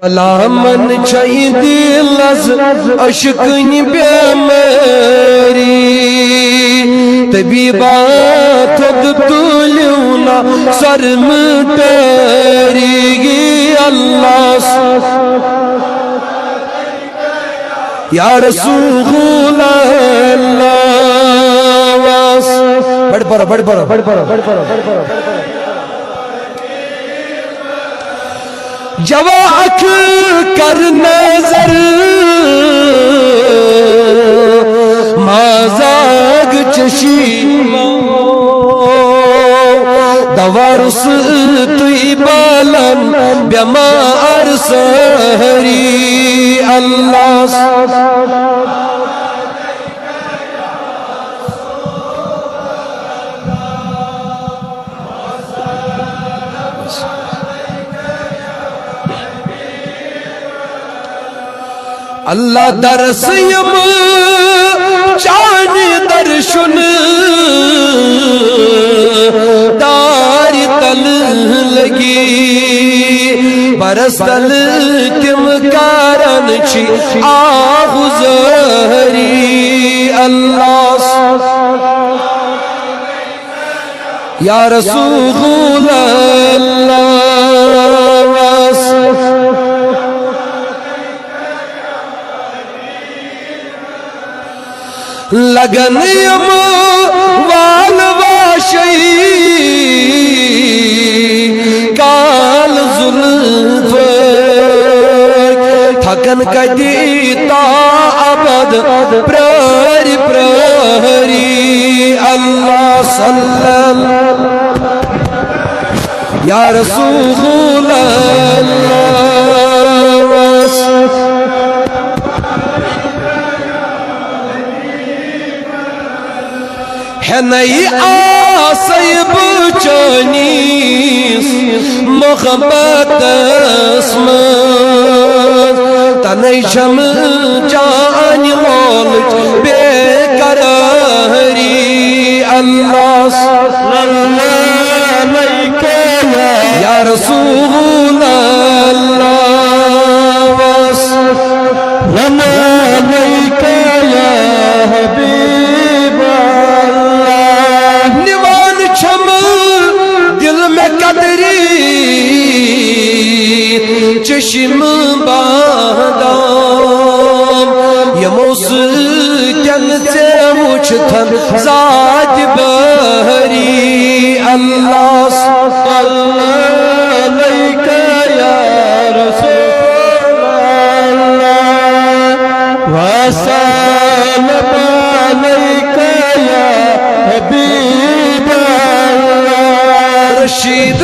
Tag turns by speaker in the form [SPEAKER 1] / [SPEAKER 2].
[SPEAKER 1] غلامن چھئی دلز اشکن بیماری طبیبات تلیونا سر مٹاری اللہ یا رسول اللہ بڑھ پڑا جواک کر نظر مازاگ چشی دوارس توی بالن بیمار سہری اللہ اللہ درسیم چانی درشن داری تل لگی برسل تم کارن چی آہو زہری اللہ یا رسول اللہ لگنیم والواشی کال ظلف تھکن کدی تا ابد پراری پراری اللہ صلی اللہ یا رسول اللہ ہے نئی آسیب چانیس محبت اسمت تنی شم چانی مولج بے قراری اللہ صلی اللہ علیہ یا رسول اللہ چشم بادام یموس کن سے وچھتن ذات بہری اللہ صلی اللہ علیہ یا رسول اللہ وسلم علیک یا حبیب اللہ رشید